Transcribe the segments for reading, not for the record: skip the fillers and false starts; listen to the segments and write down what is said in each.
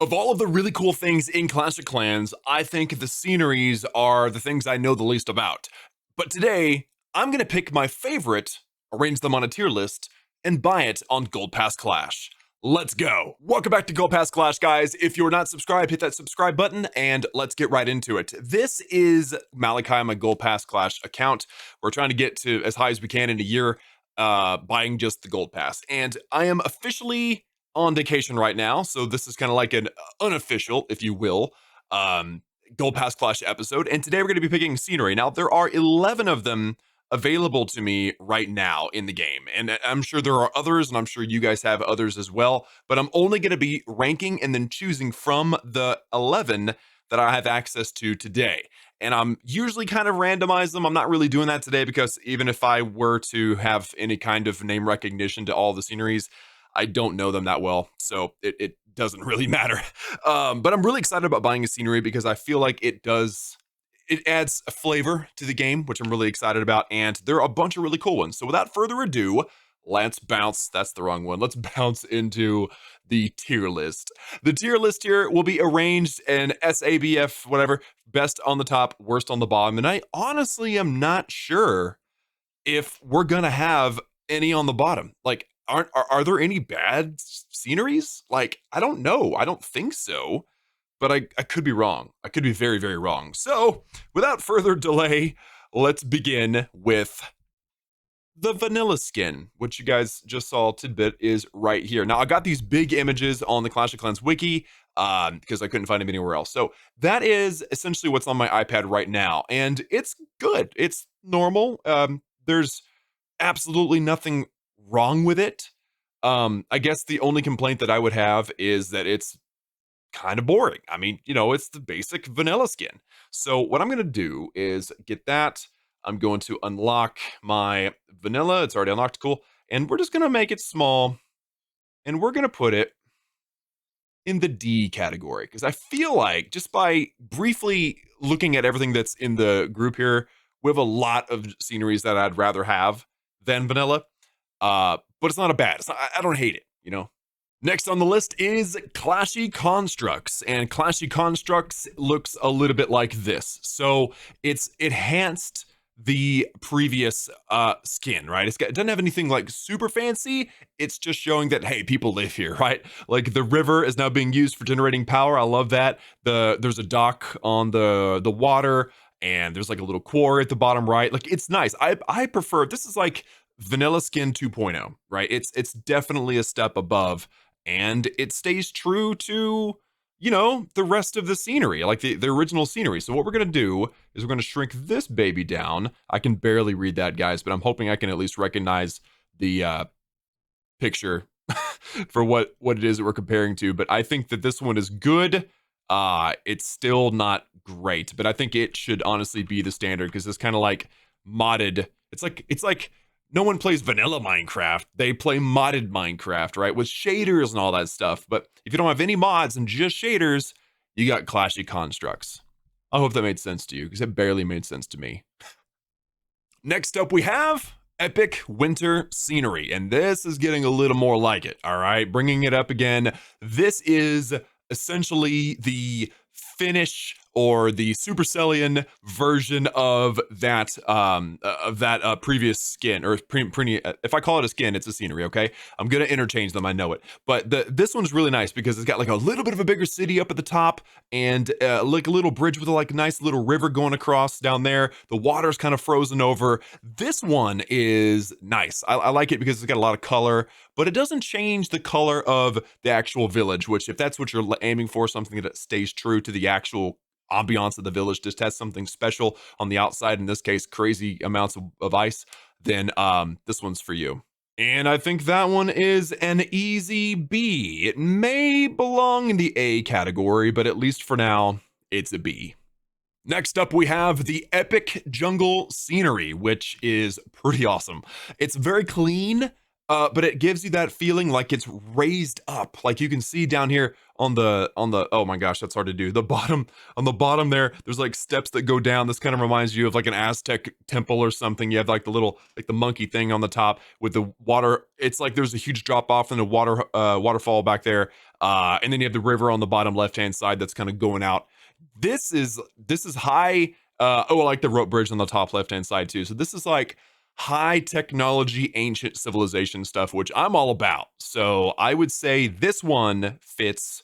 Of all of the really cool things in Clash of Clans, I think the sceneries are the things I know the least about. But today, I'm going to pick my favorite, arrange them on a tier list, and buy it on Gold Pass Clash. Let's go. Welcome back to Gold Pass Clash, guys. If you're not subscribed, hit that subscribe button and let's get right into it. This is Malachi, my Gold Pass Clash account. We're trying to get to as high as we can in a year, buying just the Gold Pass. And I am officially on vacation right now, so this is kind of like an unofficial, if you will, um, Gold Pass Clash episode. And today we're going to be picking scenery. Now, there are 11 of them available to me right now in the game. And I'm sure there are others, and I'm sure you guys have others as well. But I'm only going to be ranking and then choosing from the 11 that I have access to today. And I'm usually kind of randomize them. I'm not really doing that today because even if I were to have any kind of name recognition to all the sceneries, I don't know them that well, so it doesn't really matter. But I'm really excited about buying a scenery because I feel like it adds a flavor to the game, which I'm really excited about, and there are a bunch of really cool ones. So without further ado, let's bounce. That's the wrong one. Let's bounce into the tier list. The tier list here will be arranged in SABF, whatever, best on the top, worst on the bottom. And I honestly am not sure if we're gonna have any on the bottom. Like, are there any bad sceneries? Like, I don't know. I don't think so, but I could be wrong. I could be very, very wrong. So, without further delay, let's begin with the vanilla skin, which you guys just saw a tidbit is right here. Now, I got these big images on the Clash of Clans wiki because I couldn't find them anywhere else. So that is essentially what's on my iPad right now, and it's good. It's normal. There's absolutely nothing wrong with it. I guess the only complaint that I would have is that it's kind of boring. I mean, it's the basic vanilla skin. So what I'm going to do is get that. I'm going to unlock my vanilla. It's already unlocked. Cool. And we're just going to make it small. And we're going to put it in the D category. Because I feel like just by briefly looking at everything that's in the group here, we have a lot of sceneries that I'd rather have than vanilla. But it's not a bad. I don't hate it. Next on the list is Clashy Constructs, and Clashy Constructs looks a little bit like this. So it's enhanced the previous skin, right? It doesn't have anything like super fancy. It's just showing that, hey, people live here, right? Like the river is now being used for generating power. I love that. There's a dock on the water, and there's like a little quarry at the bottom right. Like, it's nice. I prefer, this is like vanilla skin 2.0, right? It's definitely a step above, and it stays true to the rest of the scenery, like the original scenery. So what we're gonna do is we're gonna shrink this baby down. I can barely read that, guys, but I'm hoping I can at least recognize the picture for what it is that we're comparing to. But I think that this one is good. It's still not great, but I think it should honestly be the standard because it's kind of like modded. It's like no one plays vanilla Minecraft. They play modded Minecraft, right? With shaders and all that stuff. But if you don't have any mods and just shaders, you got Clashy Constructs. I hope that made sense to you because it barely made sense to me. Next up, we have Epic Winter Scenery. And this is getting a little more like it, all right? Bringing it up again. This is essentially the Finnish or the Supercellian version of that previous skin, or if I call it a skin, it's a scenery. Okay, I'm gonna interchange them. I know it, but this one's really nice because it's got like a little bit of a bigger city up at the top, and like a little bridge with a like nice little river going across down there. The water's kind of frozen over. This one is nice. I like it because it's got a lot of color, but it doesn't change the color of the actual village. Which, if that's what you're aiming for, something that stays true to the actual ambiance of the village, just has something special on the outside, in this case crazy amounts of ice, then this one's for you. And I think that one is an easy B. It may belong in the A category, but at least for now it's a B. Next up, we have the Epic Jungle Scenery, which is pretty awesome. It's very clean. but it gives you that feeling like it's raised up. Like you can see down here on the oh my gosh, that's hard to do. The bottom on the bottom there, there's like steps that go down. This kind of reminds you of like an Aztec temple or something. You have like the little like the monkey thing on the top with the water. It's like there's a huge drop off and a waterfall back there. And then you have the river on the bottom left hand side that's kind of going out. This is high. Oh, I like the rope bridge on the top left hand side too. So this is like high technology, ancient civilization stuff, which I'm all about. So I would say this one fits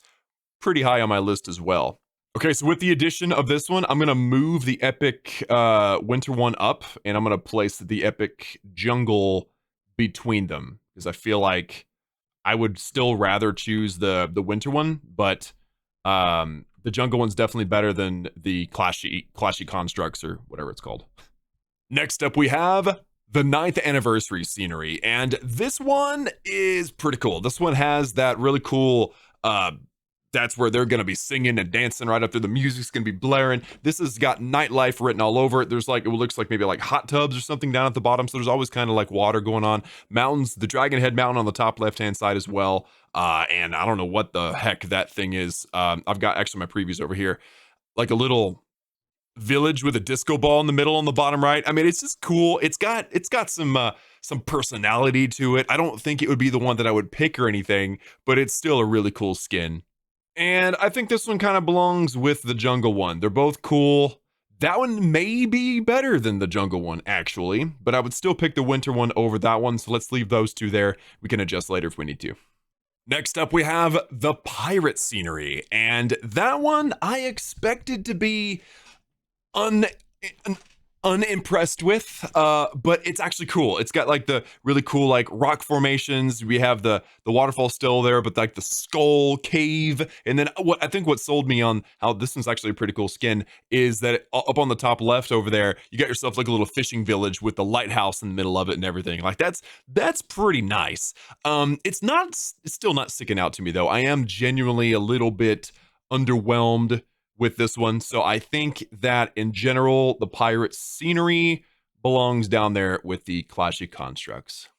pretty high on my list as well. Okay, so with the addition of this one, I'm going to move the epic winter one up, and I'm going to place the epic jungle between them, because I feel like I would still rather choose the winter one, but the jungle one's definitely better than the clashy constructs or whatever it's called. Next up, we have the 9th anniversary scenery, and this one is pretty cool. This one has that really cool that's where they're going to be singing and dancing right up there. The music's going to be blaring. This has got nightlife written all over it. There's like, it looks like maybe like hot tubs or something down at the bottom. So there's always kind of like water going on. Mountains, the Dragon Head Mountain on the top left-hand side as well. And I don't know what the heck that thing is. I've got actually my previews over here. Like a little village with a disco ball in the middle on the bottom right. I mean, it's just cool. It's got some personality to it. I don't think it would be the one that I would pick or anything, but it's still a really cool skin. And I think this one kind of belongs with the jungle one. They're both cool. That one may be better than the jungle one, actually, but I would still pick the winter one over that one. So let's leave those two there. We can adjust later if we need to. Next up, we have the pirate scenery. And that one I expected to be unimpressed with, but it's actually cool. It's got like the really cool like rock formations. We have the waterfall still there, but like the skull cave. And then what sold me on how this one's actually a pretty cool skin is that up on the top left over there, you got yourself like a little fishing village with the lighthouse in the middle of it and everything. Like that's pretty nice. It's still not sticking out to me though. I am genuinely a little bit underwhelmed with this one. So I think that in general, the pirate scenery belongs down there with the clashy constructs.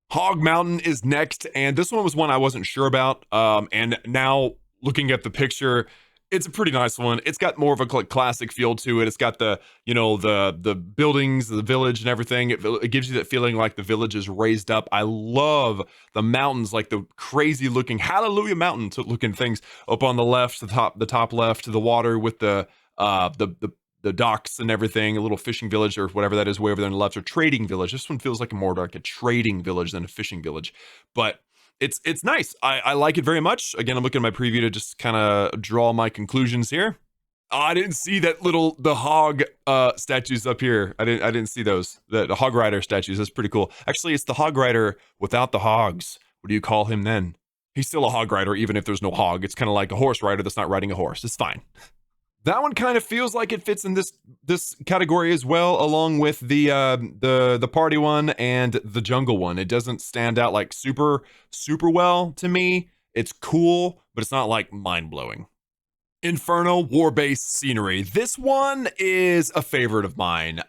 Hog Mountain is next, and this one was one I wasn't sure about. And now looking at the picture, it's a pretty nice one. It's got more of a classic feel to it. It's got the buildings, the village and everything. It gives you that feeling like the village is raised up. I love the mountains, like the crazy looking Hallelujah Mountain looking things up on the left, the top left, the water with the docks and everything, a little fishing village or whatever that is way over there on the left, or trading village. This one feels like more like a trading village than a fishing village, but it's nice. I like it very much. Again, I'm looking at my preview to just kind of draw my conclusions here. Oh, I didn't see the hog statues up here. I didn't see those. The hog rider statues. That's pretty cool. Actually, it's the hog rider without the hogs. What do you call him then? He's still a hog rider, even if there's no hog. It's kind of like a horse rider that's not riding a horse. It's fine. That one kind of feels like it fits in this category as well, along with the party one and the jungle one. It doesn't stand out like super well to me. It's cool, but it's not like mind-blowing. Inferno War Base scenery. This one is a favorite of mine,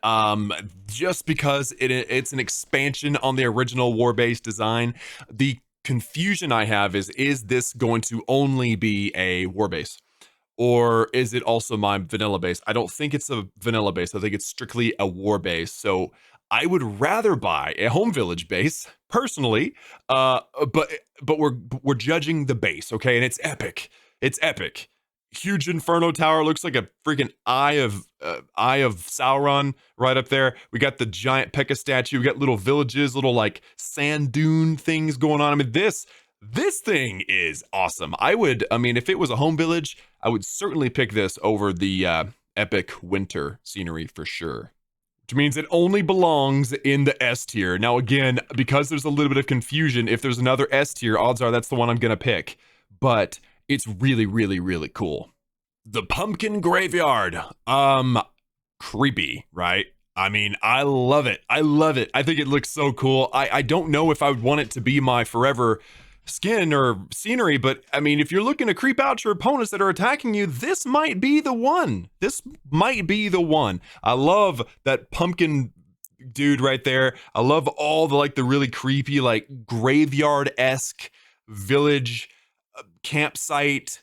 just because it's an expansion on the original War Base design. The confusion I have is this going to only be a War Base? Or is it also my vanilla base? I don't think it's a vanilla base. I think it's strictly a war base. So I would rather buy a home village base personally. But we're judging the base, okay? And it's epic. It's epic. Huge Inferno Tower, looks like a freaking eye of Sauron right up there. We got the giant P.E.K.K.A statue. We got little villages, little like sand dune things going on. I mean, this thing is awesome. I mean, if it was a home village, I would certainly pick this over the epic winter scenery for sure. Which means it only belongs in the S tier. Now again, because there's a little bit of confusion, if there's another S tier, odds are that's the one I'm gonna pick. But it's really, really, really cool. The Pumpkin Graveyard. Creepy, right? I mean, I love it. I love it. I think it looks so cool. I don't know if I would want it to be my forever skin or scenery, but I mean, if you're looking to creep out your opponents that are attacking you, this might be the one. This might be the one. I love that pumpkin dude right there. I love all the like the really creepy, like graveyard-esque village campsite.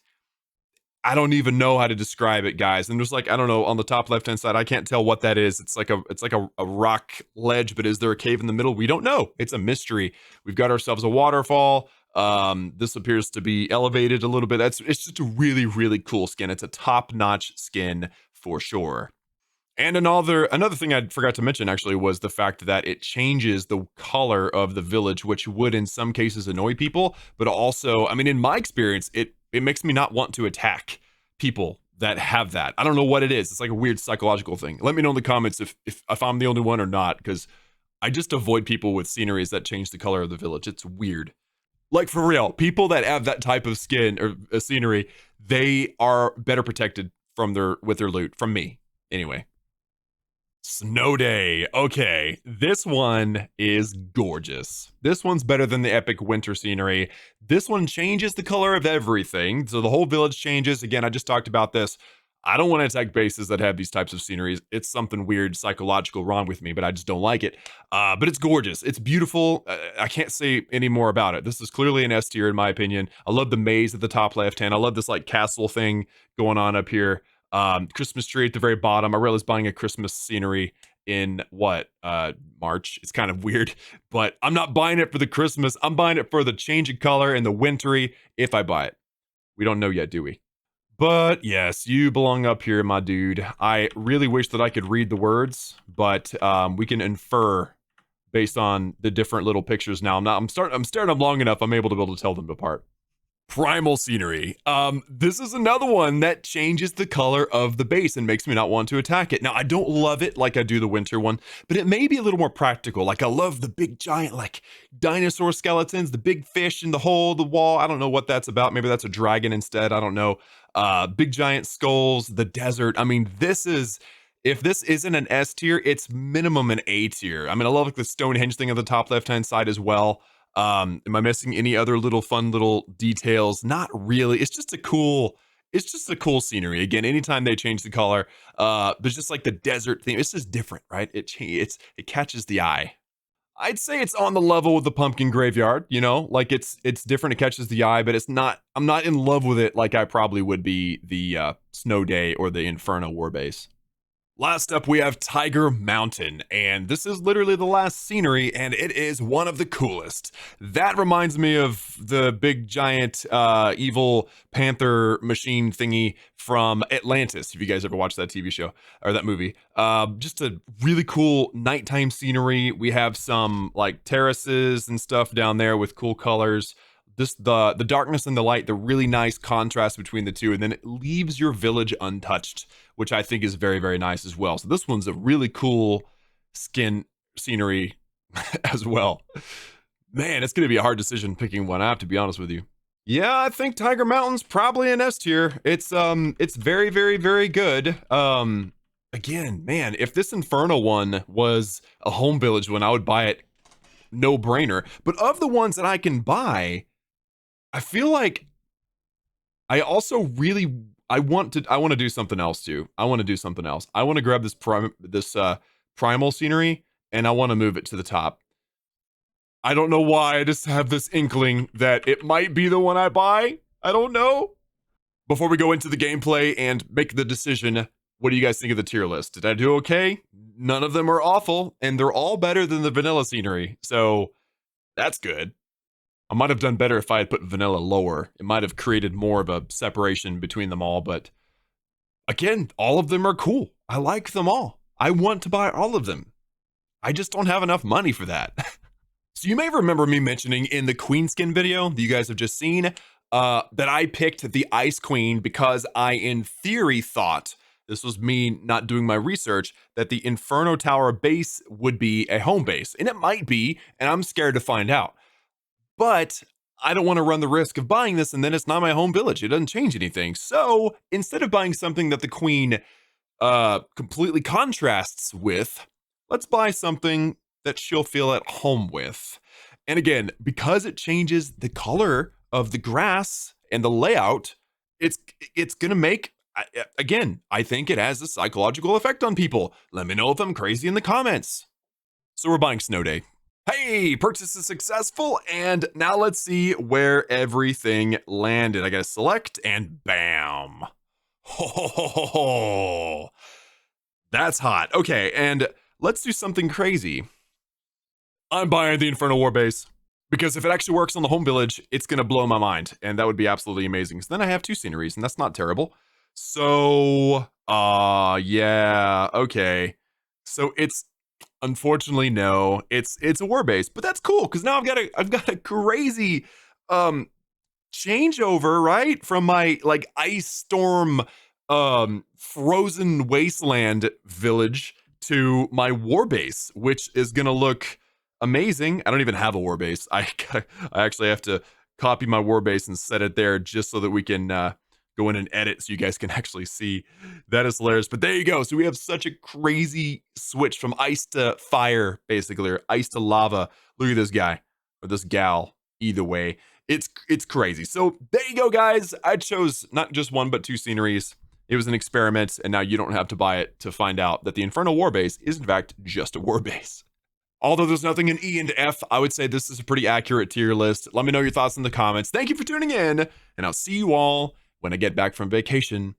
I don't even know how to describe it, guys. And there's like, I don't know, on the top left-hand side, I can't tell what that is. It's like a rock ledge, but is there a cave in the middle? We don't know. It's a mystery. We've got ourselves a waterfall. This appears to be elevated a little bit. It's just a really, really cool skin. It's a top-notch skin for sure. And another thing I forgot to mention actually was the fact that it changes the color of the village, which would in some cases annoy people, but also, I mean, in my experience, it makes me not want to attack people that have that. I don't know what it is. It's like a weird psychological thing. Let me know in the comments if I'm the only one or not, because I just avoid people with sceneries that change the color of the village. It's weird. Like for real, people that have that type of skin or scenery, they are better protected from their loot from me. Anyway. Snow Day. Okay, this one is gorgeous. This one's better than the epic winter scenery. This one changes the color of everything. So the whole village changes. Again, I just talked about this. I don't want to attack bases that have these types of sceneries. It's something weird, psychological wrong with me, but I just don't like it. But it's gorgeous. It's beautiful. I can't say any more about it. This is clearly an S tier in my opinion. I love the maze at the top left hand. I love this like castle thing going on up here. Christmas tree at the very bottom. I realized buying a Christmas scenery in March. It's kind of weird, but I'm not buying it for the Christmas. I'm buying it for the change of color and the wintry if I buy it. We don't know yet, do we? But yes, you belong up here, my dude. I really wish that I could read the words, but we can infer based on the different little pictures now. I'm staring them long enough. I'm able to tell them apart. Primal scenery. This is another one that changes the color of the base and makes me not want to attack it. Now, I don't love it like I do the winter one, but it may be a little more practical. Like I love the big giant, like dinosaur skeletons, the big fish in the hole, the wall. I don't know what that's about. Maybe that's a dragon instead. I don't know. Big giant skulls, the desert. I mean, if this isn't an S tier, it's minimum an A tier. I mean, I love like the Stonehenge thing on the top left-hand side as well. Am I missing any other fun little details? Not really. It's just a cool scenery. Again, anytime they change the color, there's just like the desert theme. It's just different, right? It catches the eye. I'd say it's on the level with the pumpkin graveyard, you know, like it's different. It catches the eye, but I'm not in love with it like I probably would be the Snow Day or the Inferno War Base. Last up, we have Tiger Mountain, and this is literally the last scenery, and it is one of the coolest. That reminds me of the big, giant, evil panther machine thingy from Atlantis, if you guys ever watched that TV show, or that movie. Just a really cool nighttime scenery. We have some, like, terraces and stuff down there with cool colors. The darkness and the light, the really nice contrast between the two, and then it leaves your village untouched, which I think is very, very nice as well. So this one's a really cool scenery as well. Man, it's going to be a hard decision picking one. I have to be honest with you. Yeah, I think Tiger Mountain's probably an S tier. It's very, very, very good. Again, man, if this Inferno one was a home village one, I would buy it, no brainer. But of the ones that I can buy, I feel like I also really I want to do something else too. I want to do something else. I want to grab this primal scenery and I want to move it to the top. I don't know why. I just have this inkling that it might be the one I buy. I don't know. Before we go into the gameplay and make the decision, what do you guys think of the tier list? Did I do okay? None of them are awful, and they're all better than the vanilla scenery. So that's good. I might have done better if I had put vanilla lower. It might have created more of a separation between them all, but again, all of them are cool. I like them all. I want to buy all of them. I just don't have enough money for that. So you may remember me mentioning in the Queen skin video that you guys have just seen that I picked the Ice Queen because I, in theory, thought, this was me not doing my research, that the Inferno Tower base would be a home base. And it might be, and I'm scared to find out. But I don't want to run the risk of buying this and then it's not my home village. It doesn't change anything. So instead of buying something that the Queen completely contrasts with, let's buy something that she'll feel at home with. And again, because it changes the color of the grass and the layout, it's going to make, again, I think it has a psychological effect on people. Let me know if I'm crazy in the comments. So we're buying Snow Day. Hey, purchase is successful, and now let's see where everything landed. I gotta select, and bam. Ho, ho, ho, ho, ho. That's hot. Okay, and let's do something crazy. I'm buying the Infernal War Base. Because if it actually works on the home village, it's gonna blow my mind, and that would be absolutely amazing. So then I have 2 sceneries, and that's not terrible. So, yeah, okay. So it's unfortunately no, it's a war base, but that's cool because now I've got a crazy um changeover, right? From my like ice storm frozen wasteland village to my war base, which is gonna look amazing. I don't even have a war base. I actually have to copy my war base and set it there just so that we can go in and edit so you guys can actually see. That is hilarious. But there you go. So we have such a crazy switch from ice to fire, basically, or ice to lava. Look at this guy or this gal. Either way, it's crazy. So there you go, guys. I chose not just 1 but 2 sceneries. It was an experiment, and now you don't have to buy it to find out that the Infernal War Base is in fact just a war base. Although there's nothing in E and F, I would say this is a pretty accurate tier list. Let me know your thoughts in the comments. Thank you for tuning in, and I'll see you all when I get back from vacation.